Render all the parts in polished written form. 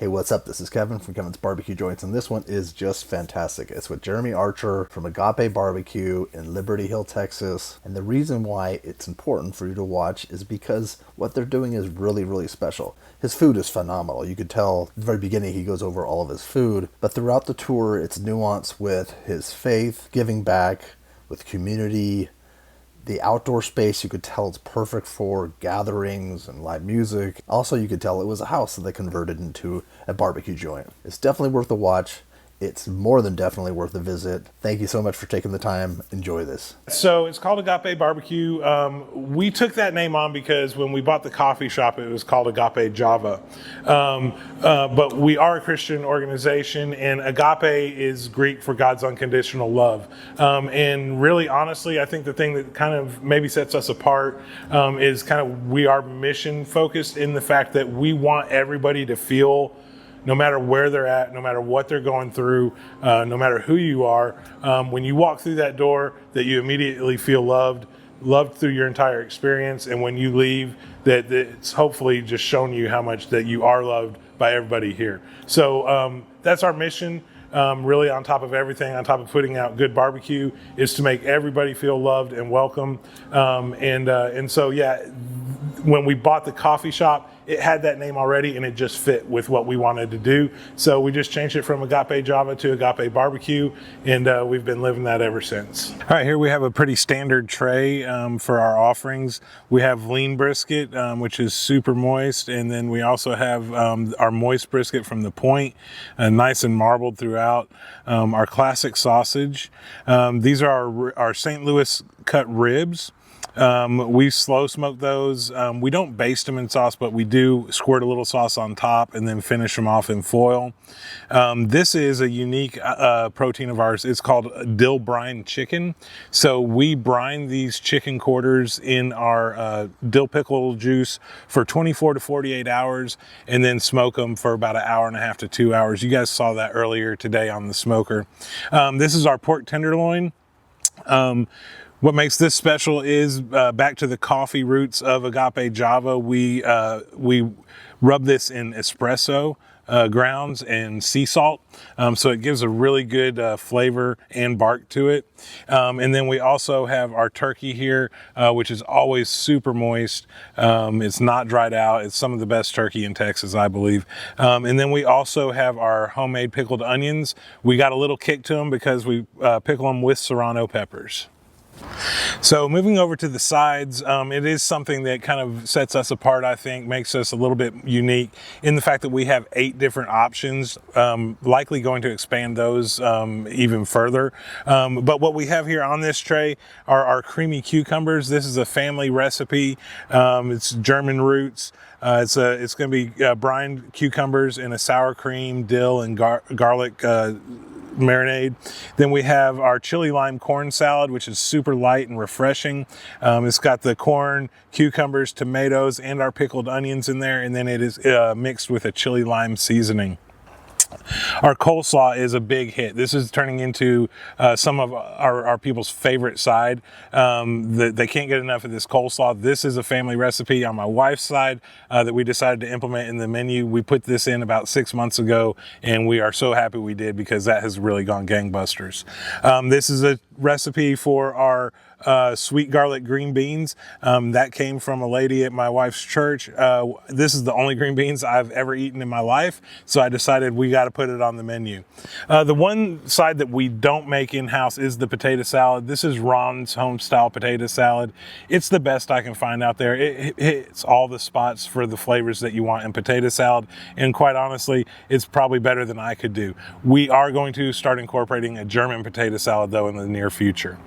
Hey, what's up? This is Kevin from Kevin's Barbecue Joints, and this one is just fantastic. It's with Jeremy Archer from Agape BBQ in Liberty Hill, Texas. And the reason why it's important for you to watch is because what they're doing is really, really special. His food is phenomenal. You could tell at the very beginning he goes over all of his food, but throughout the tour it's nuanced with his faith, giving back, with community. The outdoor space, you could tell it's perfect for gatherings and live music. Also, you could tell it was a house that they converted into a barbecue joint. It's definitely worth a watch. It's more than definitely worth a visit. Thank you so much for taking the time. Enjoy this. So it's called Agape BBQ. We took that name on because when we bought the coffee shop, it was called Agape Java. But we are a Christian organization, and agape is Greek for God's unconditional love. And really, honestly, I think the thing that kind of maybe sets us apart is kind of we are mission focused in the fact that we want everybody to feel, no matter where they're at, no matter what they're going through, no matter who you are, when you walk through that door, that you immediately feel loved through your entire experience. And when you leave, that it's hopefully just shown you how much that you are loved by everybody here. So that's our mission. Really, on top of everything, on top of putting out good barbecue, is to make everybody feel loved and welcome. And so, yeah, when we bought the coffee shop, it had that name already, and it just fit with what we wanted to do. So we just changed it from Agape Java to Agape BBQ, and we've been living that ever since. All right, here we have a pretty standard tray for our offerings. We have lean brisket, which is super moist, and then we also have our moist brisket from the point, nice and marbled throughout. Our classic sausage. These are our St. Louis cut ribs. We slow smoke those. We don't baste them in sauce, but we do squirt a little sauce on top and then finish them off in foil. This is a unique protein of ours. It's called dill brine chicken. So we brine these chicken quarters in our dill pickle juice for 24 to 48 hours and then smoke them for about an hour and a half to 2 hours. You guys saw that earlier today on the smoker. This is our pork tenderloin. What makes this special is back to the coffee roots of Agape Java. We rub this in espresso grounds and sea salt, so it gives a really good flavor and bark to it. And then we also have our turkey here, which is always super moist. It's not dried out. It's some of the best turkey in Texas, I believe. And then we also have our homemade pickled onions. We got a little kick to them because we pickle them with serrano peppers. So moving over to the sides, it is something that kind of sets us apart, I think, makes us a little bit unique in the fact that we have 8 different options, likely going to expand those even further. But what we have here on this tray are our creamy cucumbers. This is a family recipe. It's German roots. It's going to be brined cucumbers in a sour cream, dill, and garlic marinade. Then we have our chili lime corn salad, which is super light and refreshing. It's got the corn, cucumbers, tomatoes, and our pickled onions in there, and then it is mixed with a chili lime seasoning. Our coleslaw is a big hit. This is turning into some of our people's favorite side. They can't get enough of this coleslaw. This is a family recipe on my wife's side that we decided to implement in the menu. We put this in about 6 months ago, and we are so happy we did because that has really gone gangbusters. This is a recipe for our sweet garlic green beans. That came from a lady at my wife's church. This is the only green beans I've ever eaten in my life, so I decided we got to put it on the menu. The one side that we don't make in-house is the potato salad. This is Ron's home-style potato salad. It's the best I can find out there. It hits all the spots for the flavors that you want in potato salad, and quite honestly, it's probably better than I could do. We are going to start incorporating a German potato salad, though, in the near future.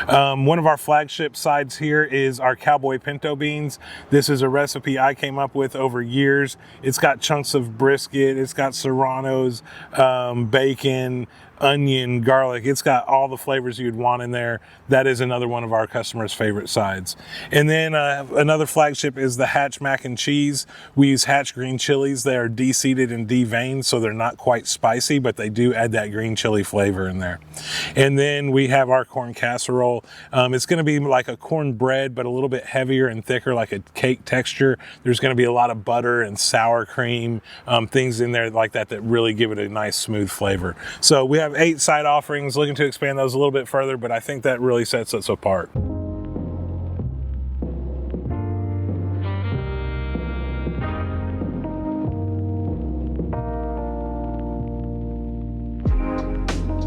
One of our flagship sides here is our cowboy pinto beans. This is a recipe I came up with over years. It's got chunks of brisket, it's got serranos, bacon, onion, garlic. It's got all the flavors you'd want in there. That is another one of our customers' favorite sides. And then another flagship is the Hatch mac and cheese. We use Hatch green chilies. They are de-seeded and de-veined, so they're not quite spicy, but they do add that green chili flavor in there. And then we have our corn casserole. It's going to be like a corn bread, but a little bit heavier and thicker, like a cake texture. There's going to be a lot of butter and sour cream, things in there like that really give it a nice smooth flavor. So we have 8 side offerings, looking to expand those a little bit further, but I think that really sets us apart.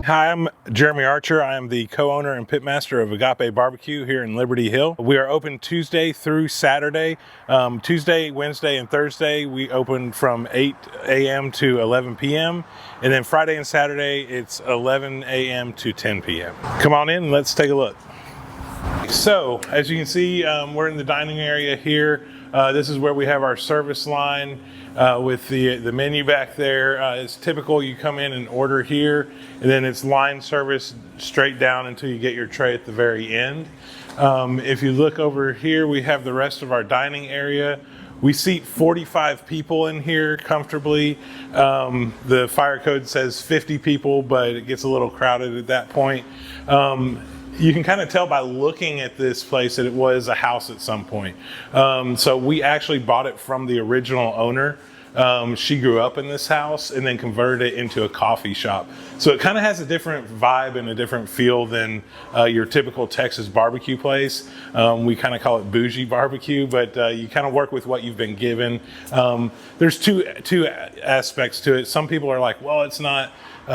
Hi, I'm Jeremy Archer. I am the co-owner and pitmaster of Agape BBQ here in Liberty Hill. We are open Tuesday through Saturday. Tuesday, Wednesday, and Thursday we open from 8 a.m. to 11 p.m. And then Friday and Saturday it's 11 a.m. to 10 p.m. Come on in and let's take a look. So, as you can see, we're in the dining area here. This is where we have our service line with the menu back there. It's typical you come in and order here, and then it's line service straight down until you get your tray at the very end. If you look over here, we have the rest of our dining area. We seat 45 people in here comfortably. The fire code says 50 people, but it gets a little crowded at that point. You can kind of tell by looking at this place that it was a house at some point. So we actually bought it from the original owner. She grew up in this house and then converted it into a coffee shop. So it kind of has a different vibe and a different feel than your typical Texas barbecue place. We kind of call it bougie barbecue, but you kind of work with what you've been given. There's two aspects to it. Some people are like, well, it's not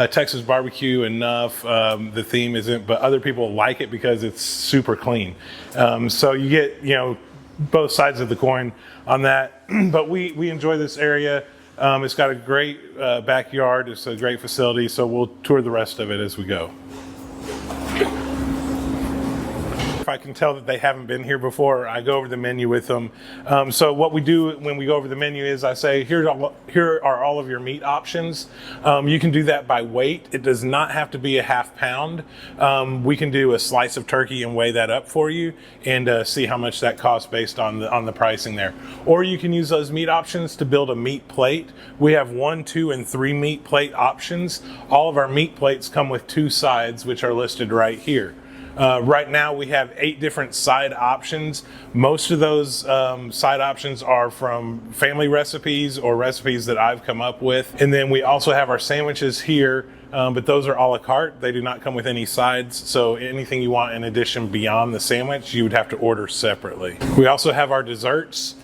Texas barbecue enough, the theme isn't, but other people like it because it's super clean. So you get, both sides of the coin on that, but we enjoy this area. It's got a great backyard, it's a great facility, so we'll tour the rest of it as we go. If I can tell that they haven't been here before, I go over the menu with them. So what we do when we go over the menu is I say, here are all of your meat options. You can do that by weight. It does not have to be a half pound. We can do a slice of turkey and weigh that up for you and see how much that costs based on the pricing there. Or you can use those meat options to build a meat plate. We have 1, 2, and 3 meat plate options. All of our meat plates come with 2 sides, which are listed right here. Right now we have 8 different side options. Most of those side options are from family recipes or recipes that I've come up with. And then we also have our sandwiches here, but those are a la carte. They do not come with any sides. So anything you want in addition beyond the sandwich, you would have to order separately. We also have our desserts.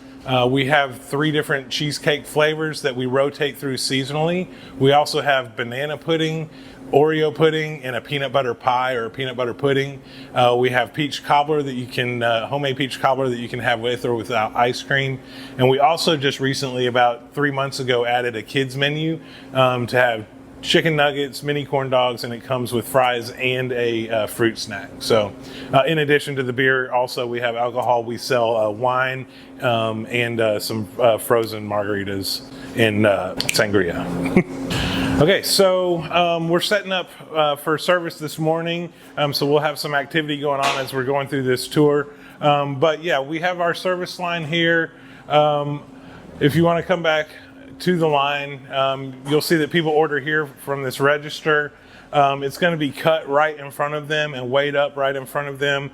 We have 3 different cheesecake flavors that we rotate through seasonally. We also have banana pudding, Oreo pudding, and a peanut butter pie or a peanut butter pudding. We have peach cobbler that you can, homemade peach cobbler that you can have with or without ice cream. And we also just recently, about 3 months ago, added a kids menu to have chicken nuggets, mini corn dogs, and it comes with fries and a fruit snack. So in addition to the beer, also we have alcohol. We sell wine and some frozen margaritas and sangria. Okay, so we're setting up for service this morning, so we'll have some activity going on as we're going through this tour. But yeah, we have our service line here. If you want to come back to the line, you'll see that people order here from this register. It's going to be cut right in front of them and weighed up right in front of them.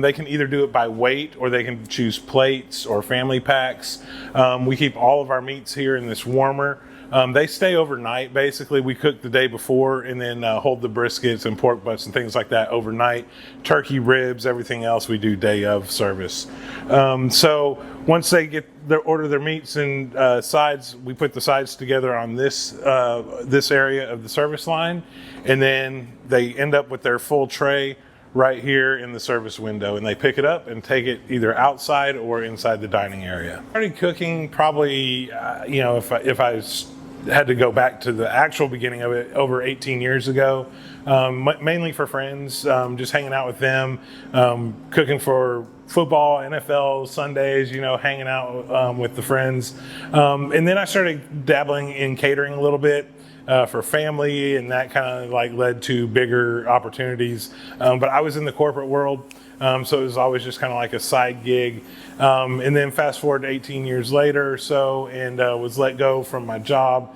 They can either do it by weight or they can choose plates or family packs. We keep all of our meats here in this warmer. They stay overnight. Basically, we cook the day before and then hold the briskets and pork butts and things like that overnight. Turkey, ribs, everything else we do day of service. So once they order their meats and sides, we put the sides together on this area of the service line, and then they end up with their full tray right here in the service window, and they pick it up and take it either outside or inside the dining area. I started cooking probably, if I had to go back to the actual beginning of it, over 18 years ago, mainly for friends, just hanging out with them, cooking for football, NFL, Sundays, hanging out with the friends. And then I started dabbling in catering a little bit. for family, and that kind of like led to bigger opportunities. But I was in the corporate world. So it was always just kind of like a side gig. And then fast forward 18 years later or so, and was let go from my job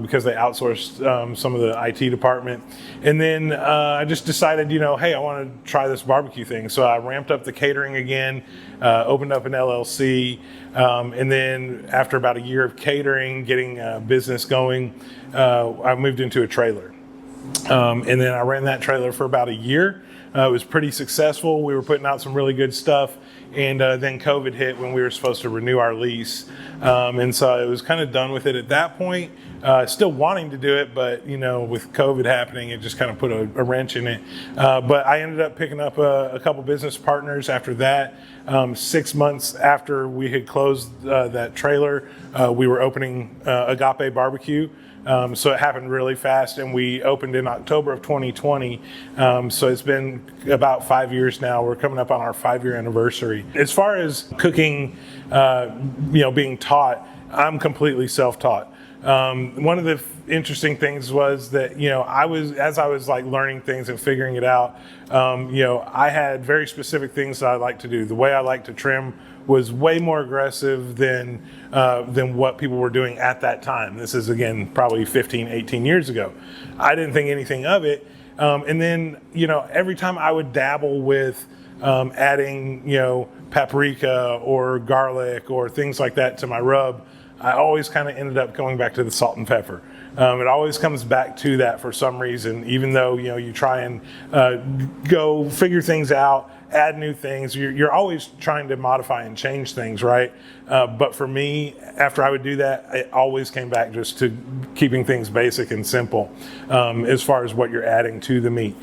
because they outsourced some of the IT department. And then I just decided, hey, I want to try this barbecue thing. So I ramped up the catering again, opened up an LLC. And then after about a year of catering, getting business going, I moved into a trailer. And then I ran that trailer for about a year. It was pretty successful. We were putting out some really good stuff. And then COVID hit when we were supposed to renew our lease. And so it was kind of done with it at that point. Still wanting to do it, but with COVID happening, it just kind of put a wrench in it. But I ended up picking up a couple business partners after that. 6 months after we had closed that trailer, we were opening Agape BBQ. So it happened really fast, and we opened in October of 2020. So it's been about 5 years now. We're coming up on our 5-year anniversary. As far as cooking, being taught, I'm completely self-taught. One of the interesting things was that, as I was like learning things and figuring it out, I had very specific things that I like to do. The way I like to trim was way more aggressive than what people were doing at that time. This is, again, probably 15, 18 years ago. I didn't think anything of it. And then, every time I would dabble with adding, paprika or garlic or things like that to my rub, I always kind of ended up going back to the salt and pepper. It always comes back to that for some reason, even though, you try and go figure things out, add new things. You're always trying to modify and change things, right? But for me, after I would do that, it always came back just to keeping things basic and simple as far as what you're adding to the meat.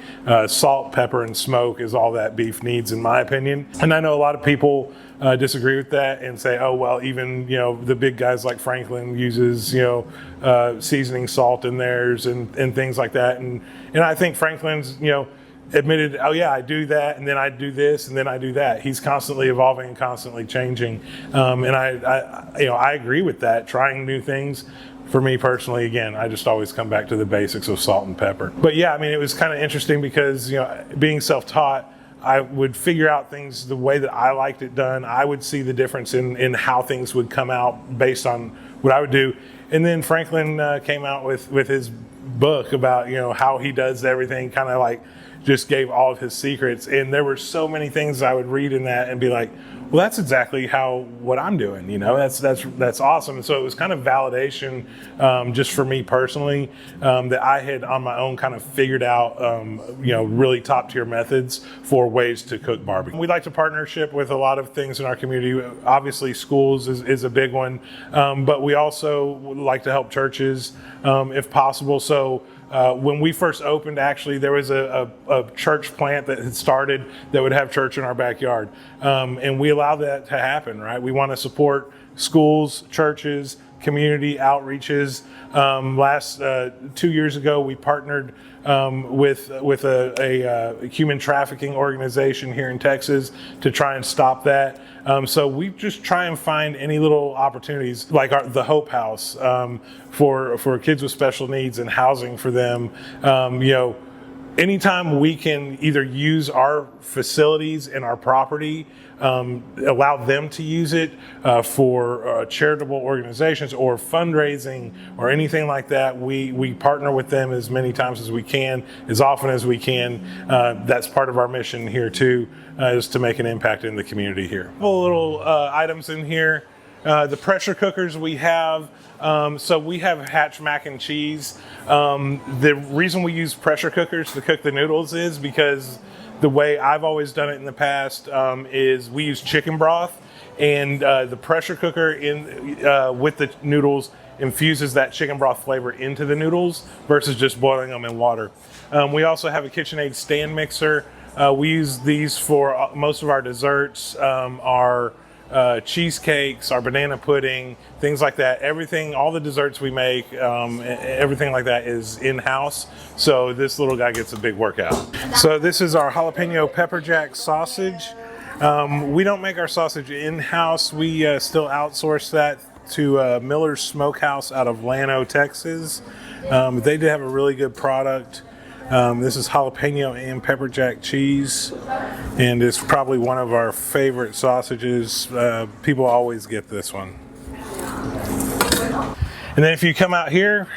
Salt, pepper, and smoke is all that beef needs, in my opinion. And I know a lot of people disagree with that and say, oh, well, even, the big guys like Franklin uses, seasoning salt in theirs and things like that. And I think Franklin's, admitted, oh yeah, I do that, and then I do this, and then I do that. He's constantly evolving and constantly changing. And I agree with that, trying new things. For me personally, again, I just always come back to the basics of salt and pepper. But yeah, it was kind of interesting because, being self-taught, I would figure out things the way that I liked it done. I would see the difference in how things would come out based on what I would do. And then Franklin came out with his book about, how he does everything, kind of like just gave all of his secrets. And there were so many things I would read in that and be like, well, that's exactly what I'm doing. That's awesome. And so it was kind of validation just for me personally that I had on my own kind of figured out, really top tier methods for ways to cook barbecue. We like to partnership with a lot of things in our community. Obviously, schools is a big one, but we also like to help churches if possible. So when we first opened, actually, there was a church plant that had started that would have church in our backyard. And we allow that to happen, right? We want to support schools, churches, community outreaches. Last 2 years ago, we partnered with a human trafficking organization here in Texas to try and stop that. So we just try and find any little opportunities, like the Hope House for kids with special needs and housing for them. Anytime we can either use our facilities and our property, allow them to use it for charitable organizations or fundraising or anything like that, we partner with them as many times as we can, as often as we can. That's part of our mission here too, is to make an impact in the community here. A couple little items in here. The pressure cookers we have, so we have Hatch mac and cheese. The reason we use pressure cookers to cook the noodles is because the way I've always done it in the past is we use chicken broth, and the pressure cooker with the noodles infuses that chicken broth flavor into the noodles versus just boiling them in water. We also have a KitchenAid stand mixer. We use these for most of our desserts, our cheesecakes, our banana pudding, things like that. Everything, all the desserts we make, everything like that is in-house. So this little guy gets a big workout. So this is our jalapeno pepper jack sausage. We don't make our sausage in-house. We still outsource that to Miller's Smokehouse out of Llano, Texas. They did have a really good product. This is jalapeno and pepper jack cheese, and it's probably one of our favorite sausages. People always get this one. And then if you come out here,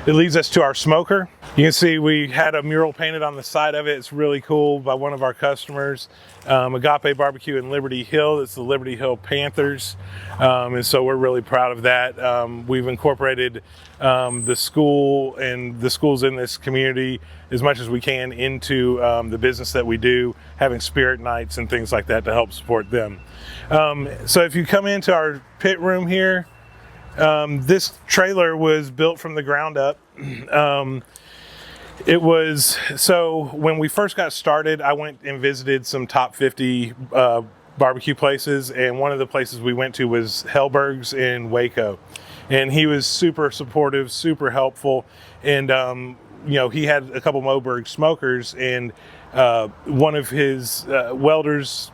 it leads us to our smoker. You can see we had a mural painted on the side of it. It's really cool, by one of our customers, Agape BBQ in Liberty Hill. It's the Liberty Hill Panthers, and so we're really proud of that. We've incorporated the school and the schools in this community as much as we can into the business that we do, having spirit nights and things like that to help support them. So if you come into our pit room here, this trailer was built from the ground up. It was, so when we first got started, I went and visited some top 50 barbecue places, and one of the places we went to was Hellberg's in Waco. And he was super supportive, super helpful, and you know, he had a couple Moberg smokers, and one of his welders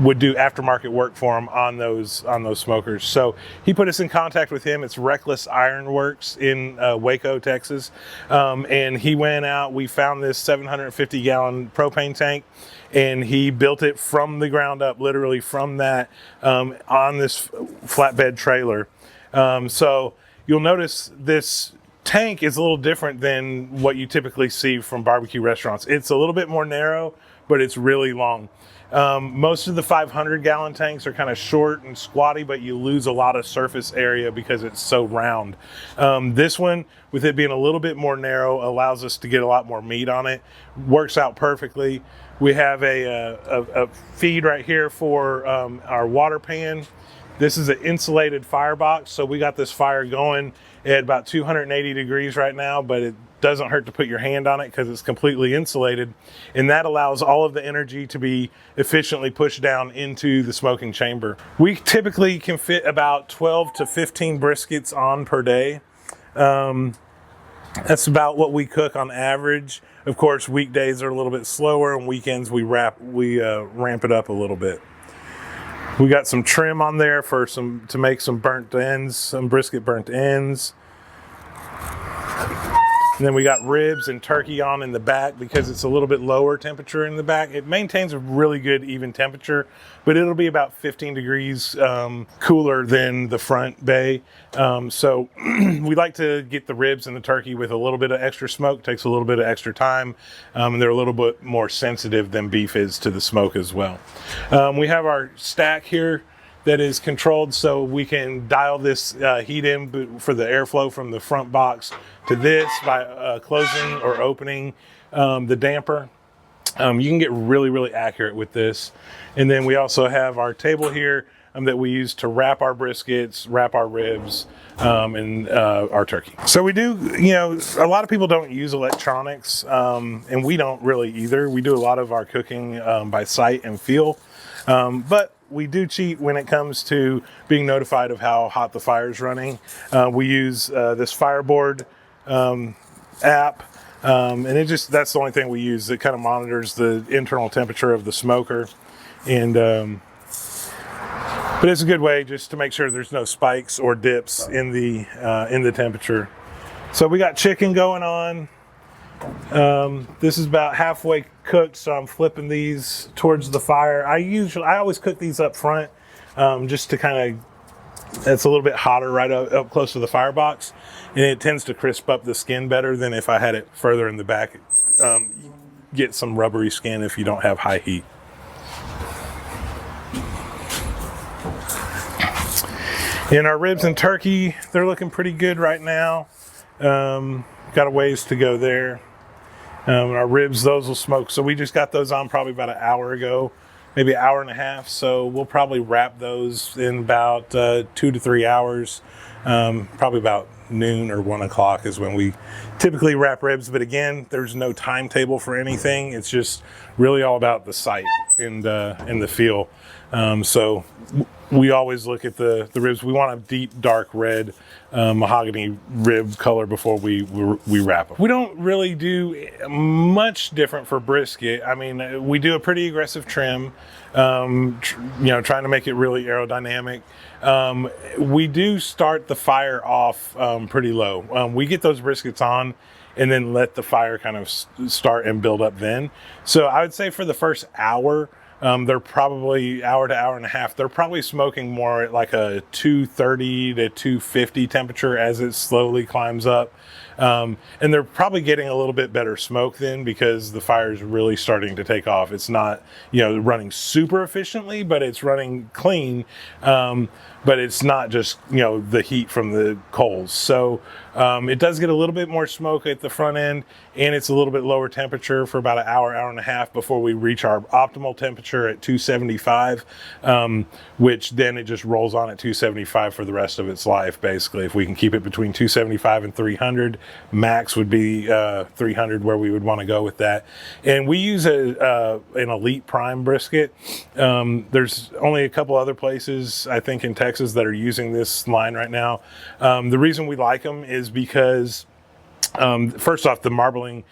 would do aftermarket work for him on those smokers. So he put us in contact with him. It's Reckless Iron Works in Waco, Texas. And he went out, we found this 750-gallon propane tank, and he built it from the ground up, literally from that, on this flatbed trailer. So you'll notice this tank is a little different than what you typically see from barbecue restaurants. It's a little bit more narrow, but it's really long. Most of the 500-gallon tanks are kind of short and squatty, but you lose a lot of surface area because it's so round. This one, with it being a little bit more narrow, allows us to get a lot more meat on it. Works out perfectly. We have a feed right here for our water pan. This is an insulated firebox, so we got this fire going at about 280 degrees right now, but it doesn't hurt to put your hand on it because it's completely insulated, and that allows all of the energy to be efficiently pushed down into the smoking chamber. We typically can fit about 12 to 15 briskets on per day. That's about what we cook on average. Of course, weekdays are a little bit slower, and weekends we ramp it up a little bit. We got some trim on there to make some burnt ends, some brisket burnt ends. And then we got ribs and turkey on in the back because it's a little bit lower temperature in the back. It maintains a really good even temperature, but it'll be about 15 degrees cooler than the front bay. So we like to get the ribs and the turkey with a little bit of extra smoke. Takes a little bit of extra time, and they're a little bit more sensitive than beef is to the smoke as well. We have our stack here that is controlled, so we can dial this heat in for the airflow from the front box to this by closing or opening the damper. You can get really, really accurate with this. And then we also have our table here that we use to wrap our briskets, wrap our ribs, and our turkey. So we do, you know, a lot of people don't use electronics, and we don't really either. We do a lot of our cooking by sight and feel, but we do cheat when it comes to being notified of how hot the fire is running. We use this Fireboard app, and that's the only thing we use. It kind of monitors the internal temperature of the smoker, and but it's a good way just to make sure there's no spikes or dips in the temperature. So we got chicken going on. This is about halfway cooked, so I'm flipping these towards the fire. I always cook these up front, just to kind of, it's a little bit hotter right up close to the firebox, and it tends to crisp up the skin better than if I had it further in the back. Get some rubbery skin if you don't have high heat. And our ribs and turkey, they're looking pretty good right now. Got a ways to go there. Our ribs, those will smoke. So we just got those on probably about an hour ago, maybe an hour and a half. So we'll probably wrap those in about 2 to 3 hours. Probably about noon or 1 o'clock is when we typically wrap ribs. But again, there's no timetable for anything. It's just really all about the sight and the feel. So we always look at the ribs. We want a deep, dark red mahogany rib color before we wrap them. We don't really do much different for brisket. I mean, we do a pretty aggressive trim, trying to make it really aerodynamic. We do start the fire off pretty low. We get those briskets on and then let the fire kind of start and build up then. So I would say for the first hour, they're probably hour to hour and a half. They're probably smoking more at like a 230 to 250 temperature as it slowly climbs up. And they're probably getting a little bit better smoke then because the fire is really starting to take off. It's not, running super efficiently, but it's running clean. But it's not just, the heat from the coals. So it does get a little bit more smoke at the front end, and it's a little bit lower temperature for about an hour, hour and a half before we reach our optimal temperature at 275, which then it just rolls on at 275 for the rest of its life, basically. If we can keep it between 275 and 300, max would be 300 where we would want to go with that. And we use an Elite Prime brisket. There's only a couple other places, I think, in Texas that are using this line right now. The reason we like them is because first off, the marbling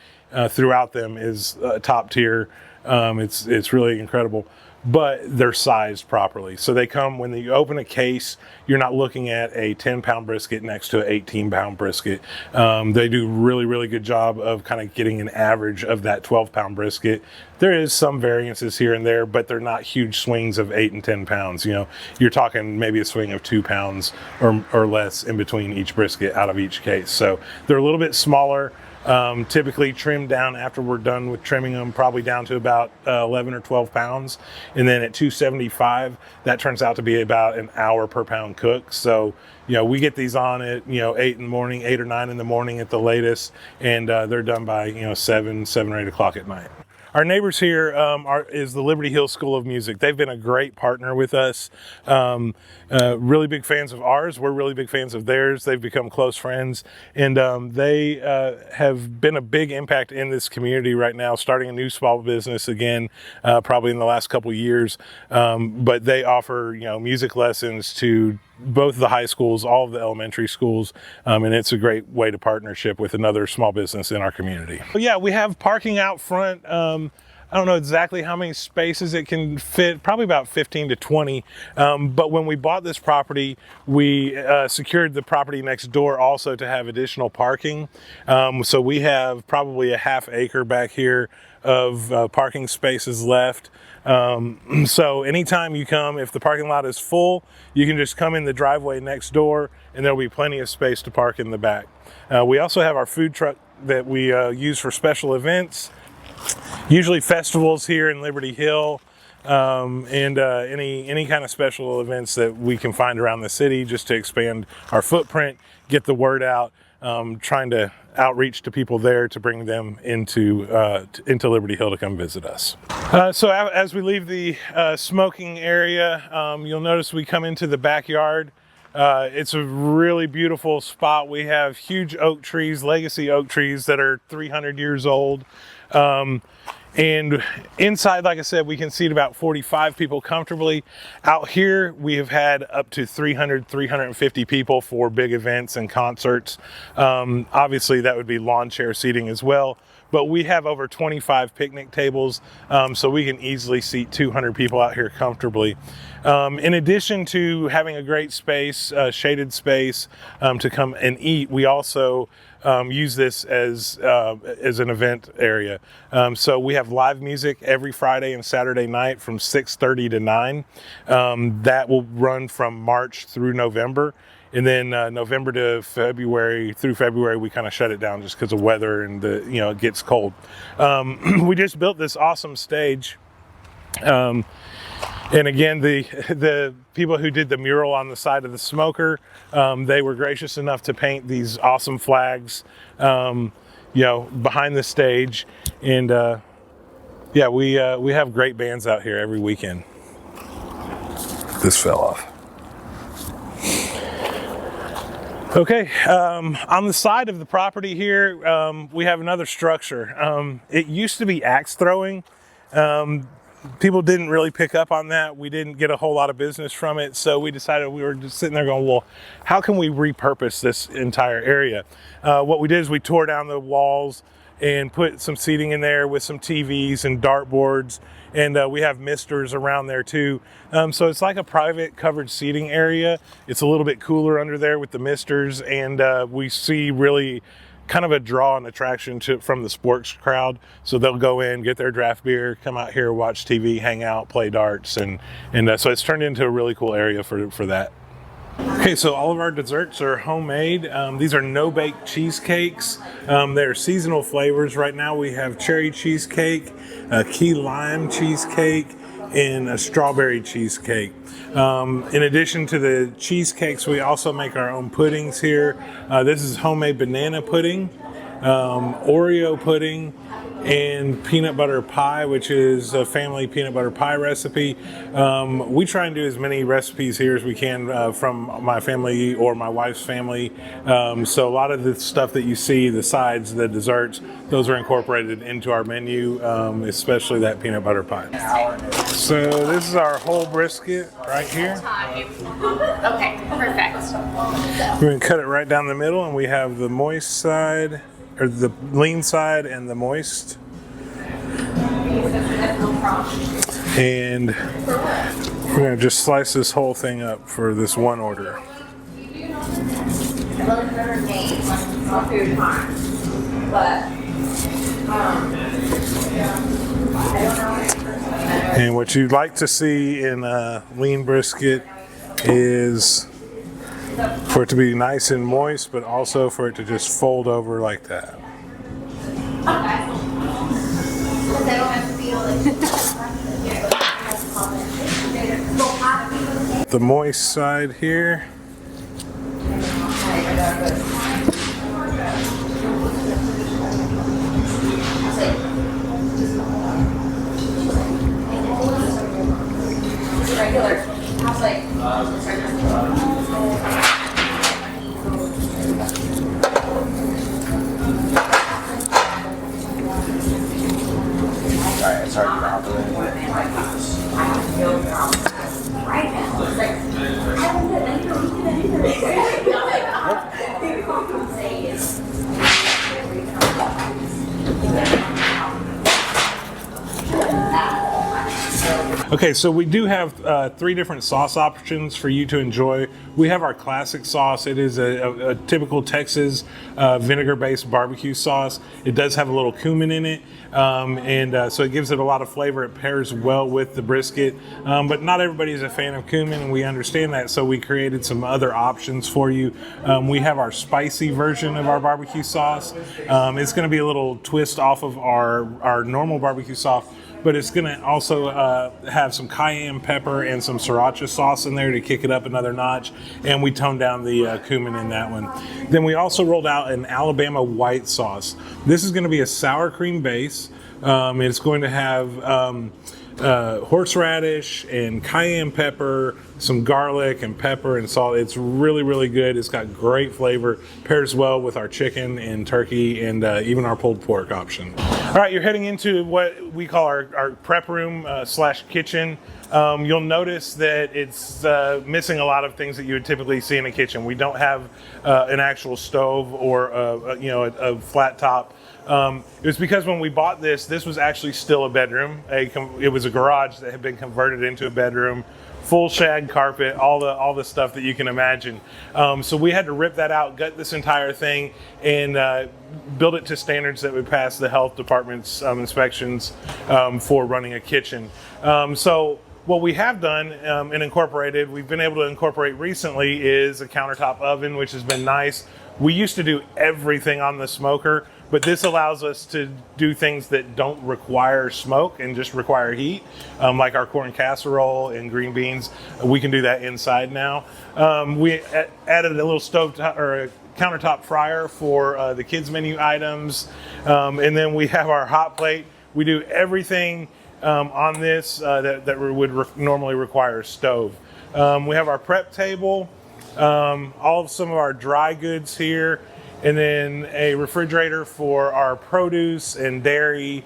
throughout them is top tier. It's really incredible, but they're sized properly. So they come, when you open a case, you're not looking at a 10-pound brisket next to an 18-pound brisket. They do really, really good job of kind of getting an average of that 12-pound brisket. There is some variances here and there, but they're not huge swings of 8 and 10 pounds. You're talking maybe a swing of 2 pounds or less in between each brisket out of each case. So they're a little bit smaller. Typically trimmed down after we're done with trimming them, probably down to about 11 or 12 pounds. And then at 275, that turns out to be about an hour per pound cook. So, we get these on at, 8 in the morning, 8 or 9 in the morning at the latest. And they're done by, 7 or 8 o'clock at night. Our neighbors here is the Liberty Hill School of Music. They've been a great partner with us. Really big fans of ours. We're really big fans of theirs. They've become close friends, and they have been a big impact in this community right now, starting a new small business again, probably in the last couple of years. But they offer, music lessons to both the high schools, all of the elementary schools, and it's a great way to partnership with another small business in our community. But yeah, we have parking out front. I don't know exactly how many spaces it can fit, probably about 15 to 20. But when we bought this property, we secured the property next door also to have additional parking. So we have probably a half acre back here of parking spaces left. So anytime you come, if the parking lot is full, you can just come in the driveway next door and there'll be plenty of space to park in the back. We also have our food truck that we use for special events, usually festivals here in Liberty Hill, and any kind of special events that we can find around the city, just to expand our footprint, get the word out, trying to outreach to people there to bring them into Liberty Hill to come visit us. So as we leave the smoking area, you'll notice we come into the backyard. It's a really beautiful spot. We have huge oak trees, legacy oak trees that are 300 years old. And inside, like I said, we can seat about 45 people comfortably. Out here, we have had up to 300, 350 people for big events and concerts. Obviously, that would be lawn chair seating as well. But we have over 25 picnic tables, so we can easily seat 200 people out here comfortably. In addition to having a great space, shaded space to come and eat, we also use this as an event area. So we have live music every Friday and Saturday night from 6:30 to 9. That will run from March through November. And then November to February, through February, we kind of shut it down just because of weather and it gets cold. We just built this awesome stage. And again, the people who did the mural on the side of the smoker, they were gracious enough to paint these awesome flags, behind the stage. And we have great bands out here every weekend. This fell off. Okay, on the side of the property here, we have another structure. It used to be axe throwing. people didn't really pick up on that. We didn't get a whole lot of business from it. So we decided, we were just sitting there going, well, how can we repurpose this entire area? What we did is we tore down the walls and put some seating in there with some TVs and dartboards. And we have misters around there too. So it's like a private covered seating area. It's a little bit cooler under there with the misters. And we see really kind of a draw and attraction from the sports crowd. So they'll go in, get their draft beer, come out here, watch TV, hang out, play darts. And so it's turned into a really cool area for that. Okay, so all of our desserts are homemade. These are no-bake cheesecakes. They're seasonal flavors. Right now we have cherry cheesecake, a key lime cheesecake, and a strawberry cheesecake. In addition to the cheesecakes, we also make our own puddings here. This is homemade banana pudding, Oreo pudding, and peanut butter pie, which is a family peanut butter pie recipe. We try and do as many recipes here as we can from my family or my wife's family. So a lot of the stuff that you see, the sides, the desserts, those are incorporated into our menu, especially that peanut butter pie. So this is our whole brisket right here. Okay, perfect. We're going to cut it right down the middle, and we have the moist side, or the lean side and the moist. And we're going to just slice this whole thing up for this one order. And what you'd like to see in a lean brisket is for it to be nice and moist, but also for it to just fold over like that. The moist side here. Okay, so we do have 3 different sauce options for you to enjoy. We have our classic sauce. It is a typical Texas vinegar-based barbecue sauce. It does have a little cumin in it, so it gives it a lot of flavor. It pairs well with the brisket, but not everybody is a fan of cumin, and we understand that, so we created some other options for you. We have our spicy version of our barbecue sauce. It's going to be a little twist off of our normal barbecue sauce, but it's going to also have some cayenne pepper and some sriracha sauce in there to kick it up another notch, and we toned down the cumin in that one. Then we also rolled out an Alabama white sauce. This is going to be a sour cream base. It's going to have horseradish and cayenne pepper, some garlic and pepper and salt. It's really, really good. It's got great flavor, pairs well with our chicken and turkey and even our pulled pork option. All right, you're heading into what we call our prep room slash kitchen. You'll notice that it's missing a lot of things that you would typically see in a kitchen. We don't have an actual stove or a flat top. It was because when we bought this was actually still a bedroom. It was a garage that had been converted into a bedroom, full shag carpet, all the stuff that you can imagine. So we had to rip that out, gut this entire thing, and build it to standards that would pass the health department's inspections for running a kitchen. So what we have done and incorporated, we've been able to incorporate recently, is a countertop oven, which has been nice. We used to do everything on the smoker, but this allows us to do things that don't require smoke and just require heat, like our corn casserole and green beans. We can do that inside now. We added a little or a countertop fryer for the kids menu items, and then we have our hot plate. We do everything on this that would normally require a stove. We have our prep table, some of our dry goods here, and then a refrigerator for our produce and dairy,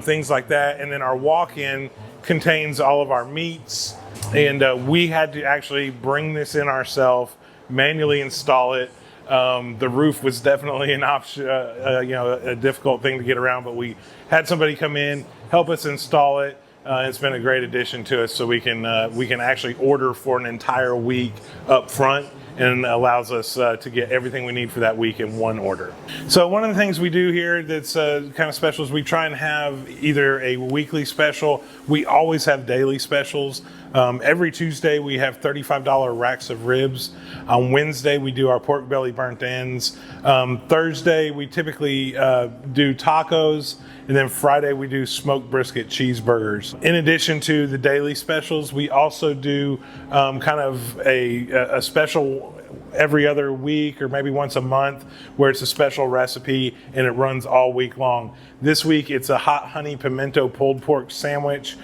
things like that. And then our walk-in contains all of our meats. And we had to actually bring this in ourselves, manually install it. The roof was definitely an option, a difficult thing to get around, but we had somebody come in, help us install it. It's been a great addition to us, so we can actually order for an entire week up front, and allows us to get everything we need for that week in one order. So one of the things we do here that's kind of special is we try and have either a weekly special. We always have daily specials. Every Tuesday we have $35 racks of ribs. On Wednesday we do our pork belly burnt ends. Thursday we typically do tacos. And then Friday we do smoked brisket cheeseburgers. In addition to the daily specials, we also do kind of a special every other week or maybe once a month where it's a special recipe and it runs all week long. This week it's a hot honey pimento pulled pork sandwich.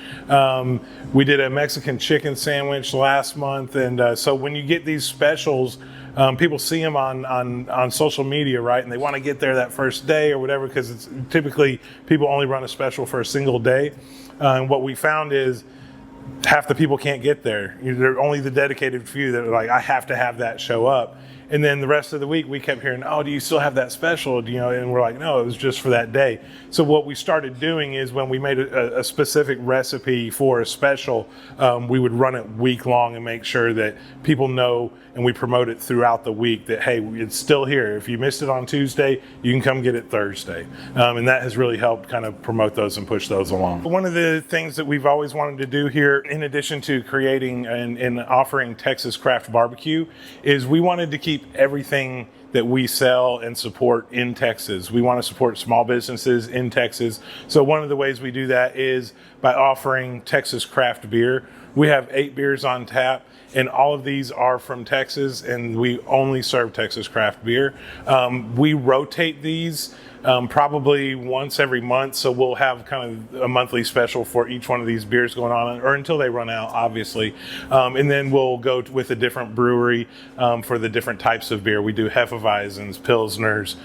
We did a Mexican chicken sandwich last month, and so when you get these specials, people see them on social media, right? And they want to get there that first day or whatever, because it's typically people only run a special for a single day. And what we found is half the people can't get there. There are only the dedicated few that are like, I have to have that show up. And then the rest of the week we kept hearing, oh, do you still have that special? And we're like, no, it was just for that day. So what we started doing is when we made a specific recipe for a special, we would run it week long and make sure that people know, and we promote it throughout the week, that, hey, it's still here. If you missed it on Tuesday, you can come get it Thursday. And that has really helped kind of promote those and push those along. One of the things that we've always wanted to do here, in addition to creating and offering Texas craft barbecue, is we wanted to keep everything that we sell and support in Texas. We want to support small businesses in Texas. So one of the ways we do that is by offering Texas craft beer. We have 8 beers on tap, and all of these are from Texas, and we only serve Texas craft beer. We rotate these probably once every month, so we'll have kind of a monthly special for each one of these beers going on, or until they run out, obviously. And then we'll go with a different brewery for the different types of beer. We do Hefeweizens, Pilsners,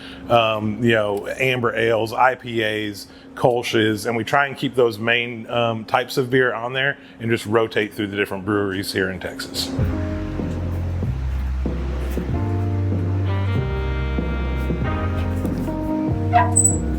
amber ales, IPAs, Kolsch's, and we try and keep those main types of beer on there and just rotate through the different breweries here in Texas. Yeah.